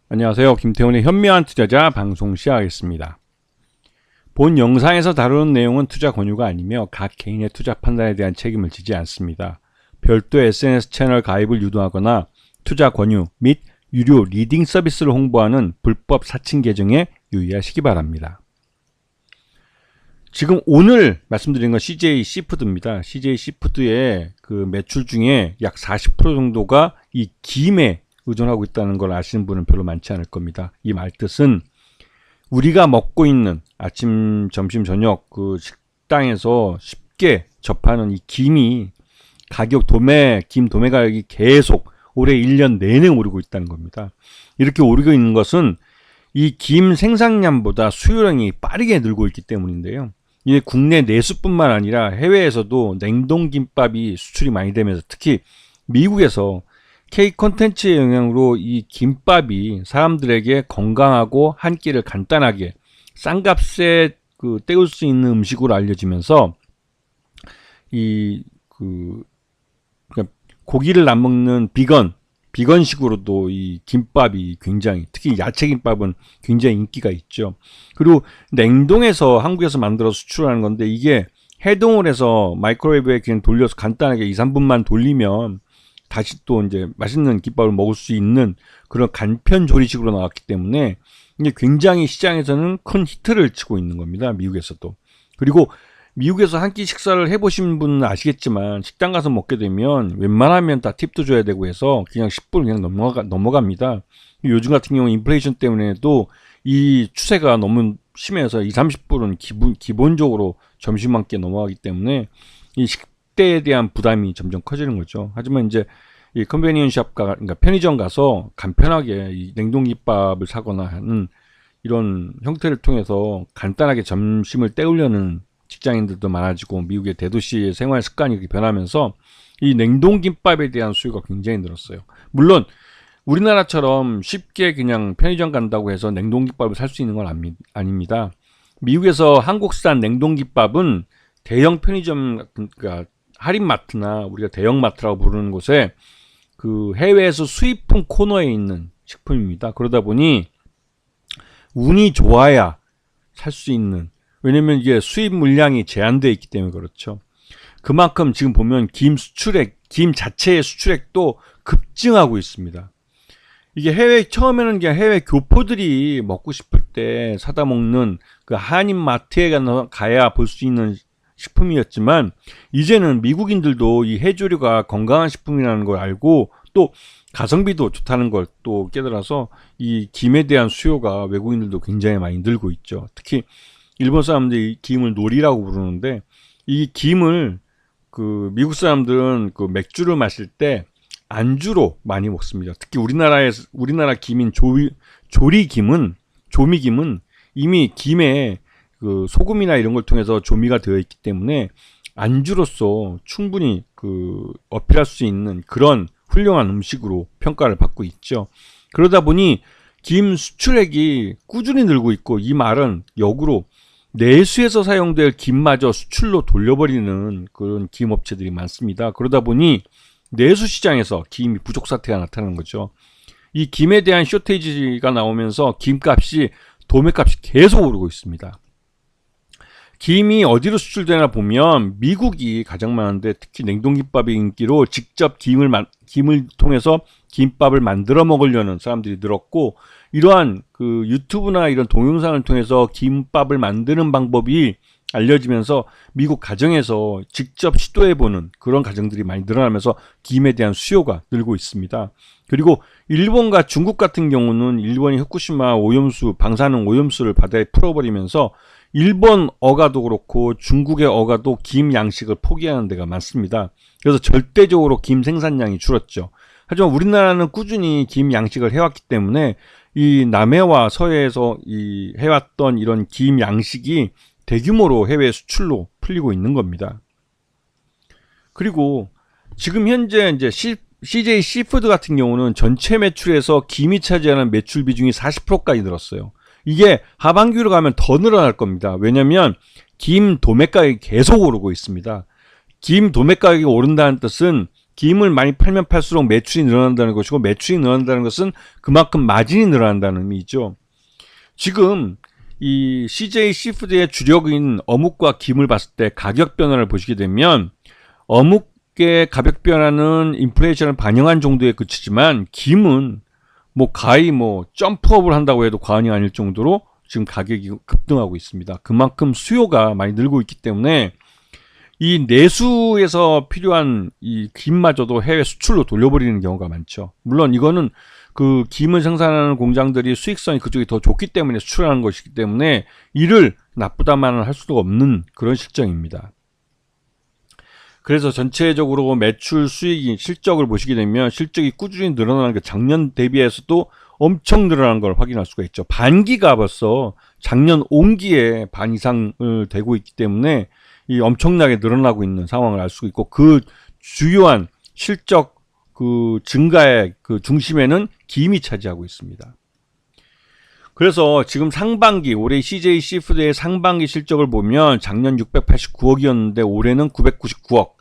안녕하세요. 김태훈의 현명한 투자자 방송 시작하겠습니다. 본 영상에서 다루는 내용은 투자 권유가 아니며 각 개인의 투자 판단에 대한 책임을 지지 않습니다. 별도 SNS 채널 가입을 유도하거나 투자 권유 및 유료 리딩 서비스를 홍보하는 불법 사칭 계정에 유의하시기 바랍니다. 지금 오늘 말씀드린 건 CJ 시푸드입니다. CJ 시푸드의 그 매출 중에 약 40% 정도가 이 김에 의존하고 있다는 걸 아시는 분은 별로 많지 않을 겁니다. 이 말뜻은 우리가 먹고 있는 아침, 점심, 저녁 그 식당에서 쉽게 접하는 이 김이 김 도매 가격이 계속 올해 1년 내내 오르고 있다는 겁니다. 이렇게 오르고 있는 것은 이 김 생산량보다 수요량이 빠르게 늘고 있기 때문인데요. 이게 국내 내수뿐만 아니라 해외에서도 냉동김밥이 수출이 많이 되면서 특히 미국에서 K 콘텐츠의 영향으로 이 김밥이 사람들에게 건강하고 한 끼를 간단하게 싼 값에 때울 수 있는 음식으로 알려지면서 고기를 안 먹는 비건식으로도 이 김밥이 굉장히, 특히 야채김밥은 굉장히 인기가 있죠. 그리고 냉동해서 한국에서 만들어 수출하는 건데 이게 해동을 해서 마이크로웨이브에 그냥 돌려서 간단하게 2, 3분만 돌리면 다시 또 이제 맛있는 김밥을 먹을 수 있는 그런 간편 조리식으로 나왔기 때문에 이게 굉장히 시장에서는 큰 히트를 치고 있는 겁니다. 미국에서도. 그리고 미국에서 한 끼 식사를 해보신 분은 아시겠지만 식당 가서 먹게 되면 웬만하면 다 팁도 줘야 되고 해서 그냥 10불 그냥 넘어갑니다. 요즘 같은 경우 인플레이션 때문에도 이 추세가 너무 심해서 2, 30불은 기본적으로 점심 한 끼 넘어가기 때문에 이 식대에 대한 부담이 점점 커지는 거죠. 하지만 이제 이 컨베니언스 그러니까 편의점 가서 간편하게 이 냉동김밥을 사거나 하는 이런 형태를 통해서 간단하게 점심을 때우려는 직장인들도 많아지고 미국의 대도시의 생활 습관이 변하면서 이 냉동김밥에 대한 수요가 굉장히 늘었어요. 물론 우리나라처럼 쉽게 그냥 편의점 간다고 해서 냉동김밥을 살 수 있는 건 아닙니다. 미국에서 한국산 냉동김밥은 대형 편의점, 그러니까 할인마트나 우리가 대형마트라고 부르는 곳에 그 해외에서 수입품 코너에 있는 식품입니다. 그러다 보니 운이 좋아야 살 수 있는, 왜냐면 이게 수입 물량이 제한되어 있기 때문에 그렇죠. 그만큼 지금 보면 김 자체의 수출액도 급증하고 있습니다. 이게 처음에는 그냥 해외 교포들이 먹고 싶을 때 사다 먹는 그 한인마트에 가야 볼 수 있는 식품이었지만 이제는 미국인들도 이 해조류가 건강한 식품이라는 걸 알고 또 가성비도 좋다는 걸 또 깨달아서 이 김에 대한 수요가 외국인들도 굉장히 많이 늘고 있죠. 특히 일본 사람들이 김을 놀이라고 부르는데 이 김을 미국 사람들은 맥주를 마실 때 안주로 많이 먹습니다. 특히 우리나라 김인 조미김은 이미 김에 소금이나 이런 걸 통해서 조미가 되어 있기 때문에 안주로서 충분히 어필할 수 있는 그런 훌륭한 음식으로 평가를 받고 있죠. 그러다 보니 김 수출액이 꾸준히 늘고 있고 이 말은 역으로 내수에서 사용될 김마저 수출로 돌려버리는 그런 김업체들이 많습니다. 그러다 보니 내수 시장에서 김이 부족 사태가 나타나는 거죠. 이 김에 대한 쇼테이지가 나오면서 김값이 도매값이 계속 오르고 있습니다. 김이 어디로 수출되나 보면 미국이 가장 많은데 특히 냉동김밥의 인기로 직접 김을 통해서 김밥을 만들어 먹으려는 사람들이 늘었고 이러한 유튜브나 이런 동영상을 통해서 김밥을 만드는 방법이 알려지면서 미국 가정에서 직접 시도해보는 그런 가정들이 많이 늘어나면서 김에 대한 수요가 늘고 있습니다. 그리고 일본과 중국 같은 경우는 일본이 후쿠시마 방사능 오염수를 바다에 풀어버리면서 일본 어가도 그렇고 중국의 어가도 김 양식을 포기하는 데가 많습니다. 그래서 절대적으로 김 생산량이 줄었죠. 하지만 우리나라는 꾸준히 김 양식을 해왔기 때문에 이 남해와 서해에서 해왔던 이런 김 양식이 대규모로 해외 수출로 풀리고 있는 겁니다. 그리고 지금 현재 이제 CJ 시푸드 같은 경우는 전체 매출에서 김이 차지하는 매출 비중이 40%까지 늘었어요. 이게 하반기로 가면 더 늘어날 겁니다. 왜냐하면 김 도매 가격이 계속 오르고 있습니다. 김 도매 가격이 오른다는 뜻은 김을 많이 팔면 팔수록 매출이 늘어난다는 것이고, 매출이 늘어난다는 것은 그만큼 마진이 늘어난다는 의미죠. 지금 이 CJ 시푸드의 주력인 어묵과 김을 봤을 때 가격 변화를 보시게 되면, 어묵의 가격 변화는 인플레이션을 반영한 정도에 그치지만, 김은 뭐 가히 뭐 점프업을 한다고 해도 과언이 아닐 정도로 지금 가격이 급등하고 있습니다. 그만큼 수요가 많이 늘고 있기 때문에 이 내수에서 필요한 이 김마저도 해외 수출로 돌려버리는 경우가 많죠. 물론 이거는 그 김을 생산하는 공장들이 수익성이 그쪽이 더 좋기 때문에 수출하는 것이기 때문에 이를 나쁘다만 할 수도 없는 그런 실정입니다. 그래서 전체적으로 매출, 수익이, 실적을 보시게 되면 실적이 꾸준히 늘어나는 게 작년 대비해서도 엄청 늘어난 걸 확인할 수가 있죠. 반기가 벌써 작년 온기에 반 이상을 되고 있기 때문에 이 엄청나게 늘어나고 있는 상황을 알 수 있고, 그 주요한 실적 그 증가의 그 중심에는 김이 차지하고 있습니다. 그래서 지금 상반기, 올해 CJ 시푸드의 상반기 실적을 보면 작년 689억이었는데 올해는 999억,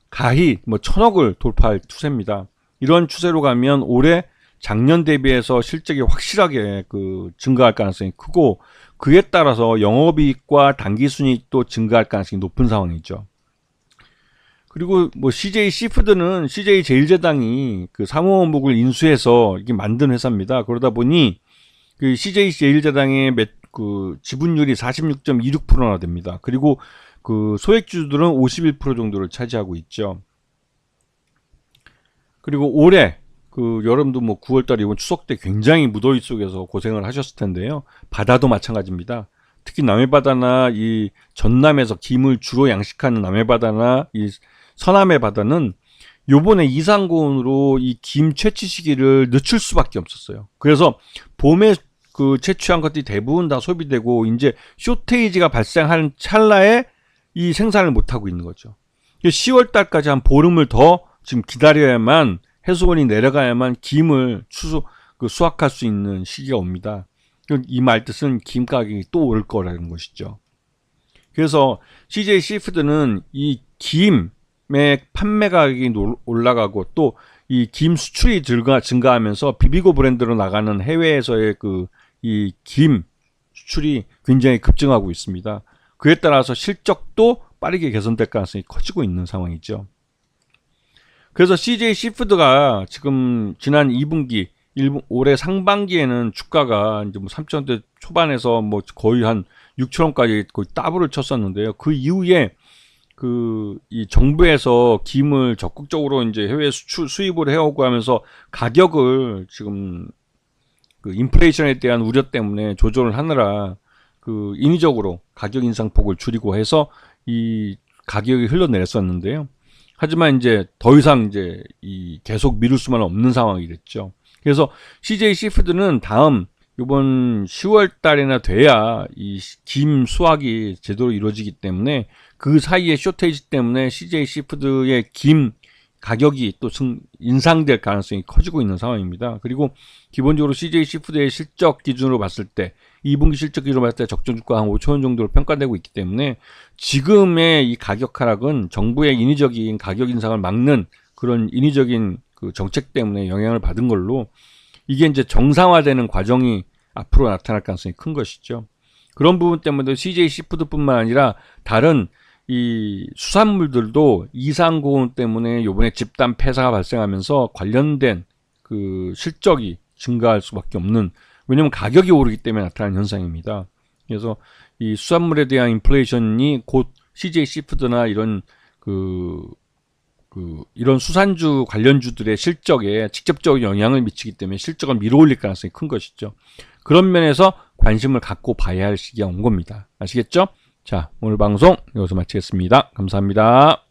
가히 뭐 1000억을 돌파할 추세입니다. 이런 추세로 가면 올해 작년 대비해서 실적이 확실하게 그 증가할 가능성이 크고, 그에 따라서 영업이익과 당기순이익도 증가할 가능성이 높은 상황이죠. 그리고 뭐 CJ 시푸드는 CJ 제일제당이 그 사모어묵을 인수해서 이게 만든 회사입니다. 그러다 보니 그 CJ 제일제당의 그 지분율이 46.26%나 됩니다. 그리고 그 소액주주들은 51% 정도를 차지하고 있죠. 그리고 올해 그 여러분도 뭐 9월달 이번 추석 때 굉장히 무더위 속에서 고생을 하셨을 텐데요. 바다도 마찬가지입니다. 특히 남해바다나 이 전남에서 김을 주로 양식하는 남해바다나 이 서남해 바다는 요번에 이상고온으로 이 김 채취 시기를 늦출 수밖에 없었어요. 그래서 봄에 그 채취한 것들이 대부분 다 소비되고 이제 쇼테이지가 발생한 찰나에 이 생산을 못하고 있는 거죠. 10월 달까지 한 보름을 더 지금 기다려야만, 해수온이 내려가야만 김을 수확할 수 있는 시기가 옵니다. 이 말 뜻은 김 가격이 또 오를 거라는 것이죠. 그래서 CJ 시푸드는 이 김의 판매 가격이 올라가고 또 이 김 수출이 증가하면서 비비고 브랜드로 나가는 해외에서의 그 이 김 수출이 굉장히 급증하고 있습니다. 그에 따라서 실적도 빠르게 개선될 가능성이 커지고 있는 상황이죠. 그래서 CJ 시푸드가 지금 지난 2분기, 올해 상반기에는 주가가 이제 뭐 3,000원대 초반에서 뭐 거의 한 6,000원까지 거의 더블을 쳤었는데요. 그 이후에 이 정부에서 김을 적극적으로 이제 해외 수입을 해오고 하면서 가격을 지금 그 인플레이션에 대한 우려 때문에 조절을 하느라 그 인위적으로 가격 인상폭을 줄이고 해서 이 가격이 흘러내렸었는데요. 하지만 이제 더 이상 이제 계속 미룰 수만 없는 상황이 됐죠. 그래서 CJ 시푸드는 다음 이번 10월 달에나 돼야 이 김 수확이 제대로 이루어지기 때문에 그 사이에 쇼테이지 때문에 CJ 시푸드의 김 가격이 또 인상될 가능성이 커지고 있는 상황입니다. 그리고 기본적으로 CJ 시푸드의 실적 기준으로 봤을 때 2분기 실적 기준으로 봤을 때 적정주가 한 5,000원 정도로 평가되고 있기 때문에 지금의 이 가격 하락은 정부의 인위적인 가격 인상을 막는 그런 인위적인 그 정책 때문에 영향을 받은 걸로, 이게 이제 정상화되는 과정이 앞으로 나타날 가능성이 큰 것이죠. 그런 부분 때문에 CJ 시푸드뿐만 아니라 다른 이 수산물들도 이상고온 때문에 요번에 집단 폐사가 발생하면서 관련된 그 실적이 증가할 수밖에 없는, 왜냐하면 가격이 오르기 때문에 나타나는 현상입니다. 그래서 이 수산물에 대한 인플레이션이 곧 CJ 시푸드나 이런 이런 수산주 관련주들의 실적에 직접적인 영향을 미치기 때문에 실적을 밀어올릴 가능성이 큰 것이죠. 그런 면에서 관심을 갖고 봐야 할 시기가 온 겁니다. 아시겠죠? 자, 오늘 방송 여기서 마치겠습니다. 감사합니다.